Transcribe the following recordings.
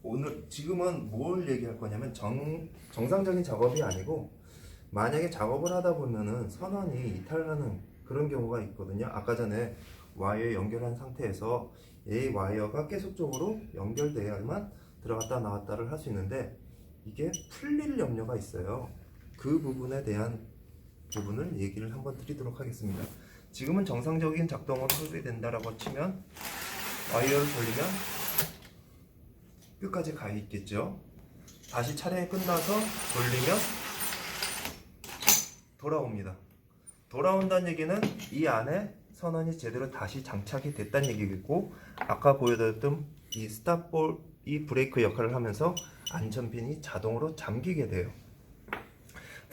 오늘 지금은 뭘 얘기할 거냐면 정상적인 작업이 아니고 만약에 작업을 하다 보면은 선원이 이탈하는 그런 경우가 있거든요. 아까 전에 와이어 연결한 상태에서 이 와이어가 계속적으로 연결돼야만 들어갔다 나왔다를 할 수 있는데 이게 풀릴 염려가 있어요. 그 부분에 대한 부분을 얘기를 한번 드리도록 하겠습니다. 지금은 정상적인 작동으로 설계된다라고 치면 와이어를 돌리면 끝까지 가 있겠죠. 다시 촬영이 끝나서 돌리면 돌아옵니다. 돌아온다는 얘기는 이 안에 선원이 제대로 다시 장착이 됐다는 얘기겠고, 아까 보여드렸던 이 스탑볼이 브레이크 역할을 하면서 안전핀이 자동으로 잠기게 돼요.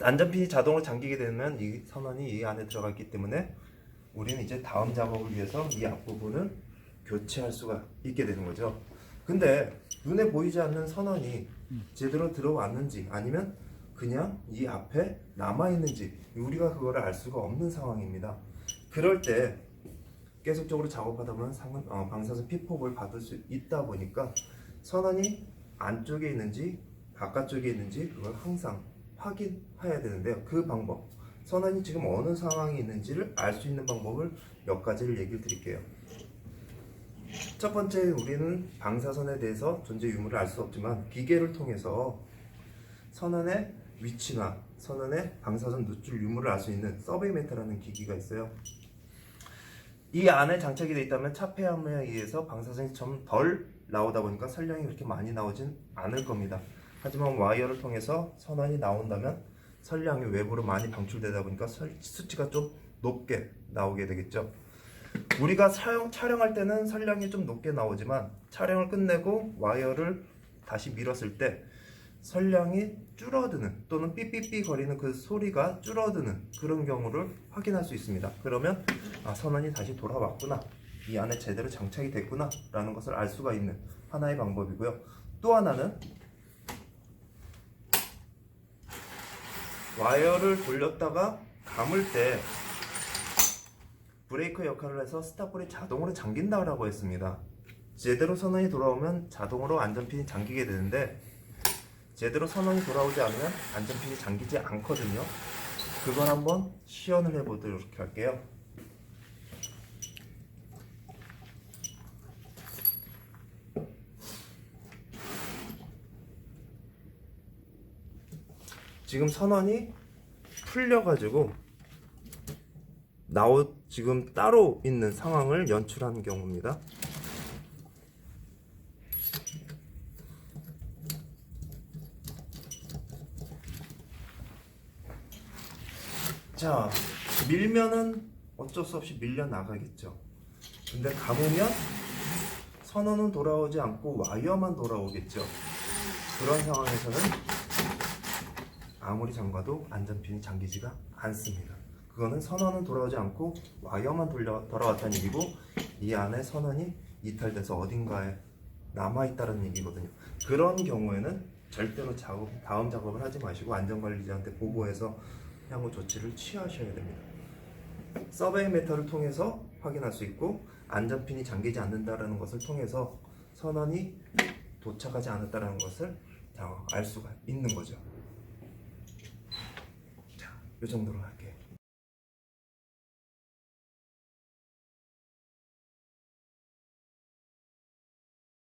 안전핀이 자동으로 잠기게 되면 이 선원이 이 안에 들어가 있기 때문에 우리는 이제 다음 작업을 위해서 이 앞부분을 교체할 수가 있게 되는 거죠. 근데 눈에 보이지 않는 선원이 제대로 들어왔는지 아니면 그냥 이 앞에 남아있는지 우리가 그거를 알 수가 없는 상황입니다. 그럴 때 계속적으로 작업하다 보면 방사선 피폭을 받을 수 있다 보니까 선원이 안쪽에 있는지 바깥쪽에 있는지 그걸 항상 확인해야 되는데요. 그 방법, 선원이 지금 어느 상황이 있는지를 알 수 있는 방법을 몇 가지를 얘기를 드릴게요. 첫 번째, 우리는 방사선에 대해서 존재 유무를 알 수 없지만 기계를 통해서 선원의 위치나 선원의 방사선 누출 유무를 알 수 있는 서베이메터라는 기기가 있어요. 이 안에 장착이 되어 있다면 차폐함에 의해서 방사선이 좀 덜 나오다 보니까 선량이 그렇게 많이 나오진 않을 겁니다. 하지만 와이어를 통해서 선원이 나온다면 선량이 외부로 많이 방출되다 보니까 수치가 좀 높게 나오게 되겠죠. 우리가 촬영할 때는 선량이 좀 높게 나오지만 촬영을 끝내고 와이어를 다시 밀었을 때 선량이 줄어드는 또는 삐삐삐 거리는 그 소리가 줄어드는 그런 경우를 확인할 수 있습니다. 그러면 선원이 다시 돌아왔구나, 이 안에 제대로 장착이 됐구나 라는 것을 알 수가 있는 하나의 방법이고요. 또 하나는 와이어를 돌렸다가 감을 때 브레이크 역할을 해서 스탑볼이 자동으로 잠긴다라고 했습니다. 제대로 선원이 돌아오면 자동으로 안전핀이 잠기게 되는데 제대로 선원이 돌아오지 않으면 안전핀이 잠기지 않거든요. 그걸 한번 시연을 해보도록 할게요. 지금 선원이 풀려가지고 지금 따로 있는 상황을 연출하는 경우입니다. 자, 밀면은 어쩔 수 없이 밀려 나가겠죠. 근데 감으면 선원은 돌아오지 않고 와이어만 돌아오겠죠. 그런 상황에서는 아무리 잠가도 안전핀이 잠기지가 않습니다. 그거는 선원은 돌아오지 않고 와이어만 돌아왔다는 얘기고 이 안에 선원이 이탈돼서 어딘가에 남아있다는 얘기거든요. 그런 경우에는 절대로 다음 작업을 하지 마시고 안전관리자한테 보고해서 향후 조치를 취하셔야 됩니다. 서베이 메터를 통해서 확인할 수 있고 안전핀이 잠기지 않는다는 것을 통해서 선원이 도착하지 않았다는 것을 알 수가 있는 거죠. 자, 이 정도로